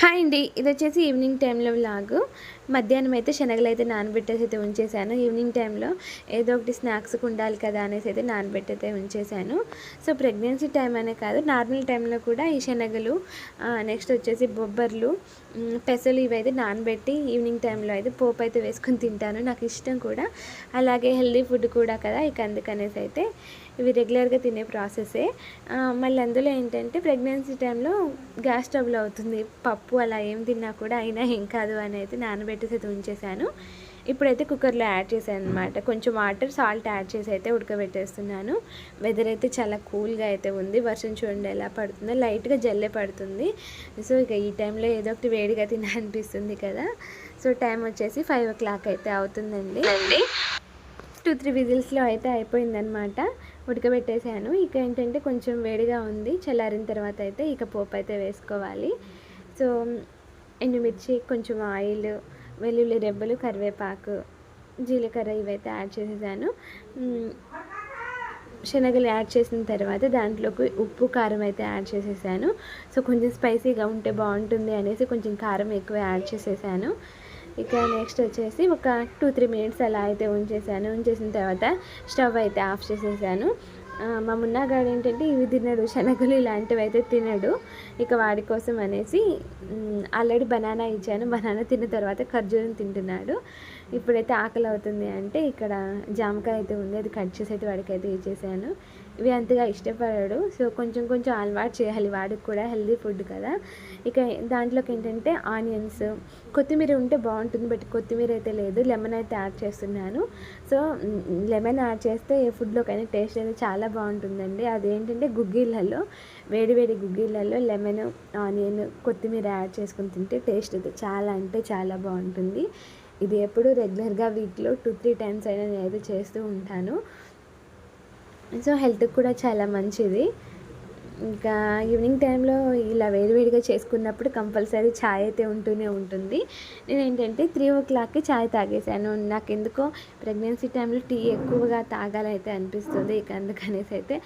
Hi అండి. ఇది వచ్చేసి ఈవినింగ్ టైంలో వ్లాగ్. మధ్యాహ్నం అయితే శనగలు అయితే నానబెట్టేసి అయితే ఉంచేసాను. ఈవినింగ్ టైంలో ఏదో ఒకటి స్నాక్స్కి ఉండాలి కదా అనేసి అయితే నానబెట్టయితే ఉంచేసాను. సో ప్రెగ్నెన్సీ టైం అనే కాదు, నార్మల్ టైంలో కూడా ఈ శనగలు, నెక్స్ట్ వచ్చేసి బొబ్బర్లు, పెసలు ఇవైతే నానబెట్టి ఈవినింగ్ టైంలో అయితే పోపు అయితే వేసుకొని తింటాను. నాకు ఇష్టం కూడా, అలాగే హెల్దీ ఫుడ్ కూడా కదా, ఇక అందుకనేసి అయితే ఇవి రెగ్యులర్గా తినే ప్రాసెసే. మళ్ళీ అందులో ఏంటంటే ప్రెగ్నెన్సీ టైంలో గ్యాస్ ట్రబుల్ అవుతుంది. పప్పు అలా ఏం తిన్నా కూడా అయినా ఏం కాదు అని అయితే నానబెట్టేసి అయితే ఉంచేసాను. ఇప్పుడైతే కుక్కర్లో యాడ్ చేశాను అనమాట. కొంచెం వాటర్, సాల్ట్ యాడ్ చేసి అయితే ఉడకబెట్టేస్తున్నాను. వెదర్ అయితే చాలా కూల్గా అయితే ఉంది. వర్షం చూడండి ఎలా పడుతుందో, లైట్గా జల్లే పడుతుంది. సో ఇక ఈ టైంలో ఏదో ఒకటి వేడిగా తినాలనిపిస్తుంది కదా. సో టైం వచ్చేసి 5 o'clock అయితే అవుతుందండి. 2-3 విజిల్స్లో అయితే అయిపోయిందనమాట. ఉడకబెట్టేసాను. ఇక ఏంటంటే కొంచెం వేడిగా ఉంది. చల్లారిన తర్వాత అయితే ఇక పోపు అయితే వేసుకోవాలి. సో ఎండుమిర్చి, కొంచెం ఆయిల్, వెల్లుల్లి రెబ్బలు, కరివేపాకు, జీలకర్ర ఇవైతే యాడ్ చేసేసాను. శనగలు యాడ్ చేసిన తర్వాత దాంట్లోకి ఉప్పు, కారం అయితే యాడ్ చేసేసాను. సో కొంచెం స్పైసీగా ఉంటే బాగుంటుంది అనేసి కొంచెం కారం ఎక్కువ యాడ్ చేసేసాను. ఇక నెక్స్ట్ వచ్చేసి ఒక 2-3 మినిట్స్ అలా అయితే ఉంచేసిన తర్వాత స్టవ్ అయితే ఆఫ్ చేసేసాను. మా మున్నాగాడు ఏంటంటే ఇవి తినడు, శనగలు ఇలాంటివి అయితే తినడు. ఇక వాడి కోసం అనేసి ఆల్రెడీ బనానా ఇచ్చాను. బనానా తిన్న తర్వాత ఖర్జూరం తింటున్నాడు. ఇప్పుడైతే ఆకలి అవుతుంది అంటే ఇక్కడ జామకాయ అయితే ఉంది, అది కట్ చేసి అయితే వాడికి అయితే ఇచ్చేసాను. ఇవి అంతగా ఇష్టపడాడు. సో కొంచెం కొంచెం అలవాటు చేయాలి, వాడికి కూడా హెల్దీ ఫుడ్ కదా. ఇక దాంట్లోకి ఏంటంటే ఆనియన్స్, కొత్తిమీర ఉంటే బాగుంటుంది, బట్ కొత్తిమీర అయితే లేదు. లెమన్ అయితే యాడ్ చేస్తున్నాను. సో లెమన్ యాడ్ చేస్తే ఏ ఫుడ్లోకైనా టేస్ట్ అయితే చాలా బాగుంటుందండి. అదేంటంటే గుగ్గిళ్ళల్లో, వేడి వేడి గుగ్గిళ్ళల్లో లెమన్, ఆనియన్, కొత్తిమీర యాడ్ చేసుకుని తింటే టేస్ట్ అయితే చాలా అంటే చాలా బాగుంటుంది. ఇది ఎప్పుడు రెగ్యులర్గా వీక్లో 2-3 times అయినా నేనైతే చేస్తూ ఉంటాను. సో హెల్త్కి కూడా చాలా మంచిది. ఇంకా ఈవినింగ్ టైంలో ఇలా వేడివేడిగా చేసుకున్నప్పుడు కంపల్సరీ ఛాయ్ అయితే ఉంటూనే ఉంటుంది. నేను ఏంటంటే 3 o'clockకి ఛాయ్ తాగేసాను. నాకు ఎందుకో ప్రెగ్నెన్సీ టైంలో టీ ఎక్కువగా తాగాలైతే అనిపిస్తుంది. ఇక అందుకనేసి అయితే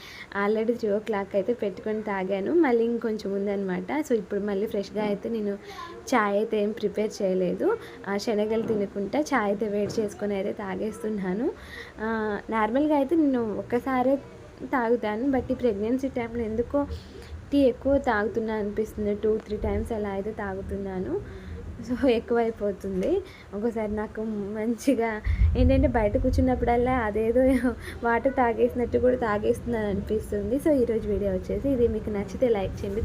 ఆల్రెడీ 3 o'clock అయితే పెట్టుకొని తాగాను. మళ్ళీ ఇంకొంచెం ఉందనమాట. సో ఇప్పుడు మళ్ళీ ఫ్రెష్గా అయితే నేను ఛాయ్ అయితే ఏం ప్రిపేర్ చేయలేదు. శనగలు తినుకుంటా ఛాయ్ అయితే వేడి చేసుకొని అయితే తాగేస్తున్నాను. నార్మల్గా అయితే నేను ఒక్కసారే తాగుతాను, బట్ ఈ ప్రెగ్నెన్సీ టైంలో ఎందుకో టీ ఎక్కువ తాగుతున్నా అనిపిస్తుంది. 2-3 times అలా అయితే తాగుతున్నాను. సో ఎక్కువైపోతుంది. ఒకసారి నాకు మంచిగా ఏంటంటే బయట కూర్చున్నప్పుడల్లా అదేదో వాటర్ తాగేసినట్టు కూడా తాగేస్తున్నాను అనిపిస్తుంది. సో ఈరోజు వీడియో వచ్చేసి ఇది. మీకు నచ్చితే లైక్ చేయండి.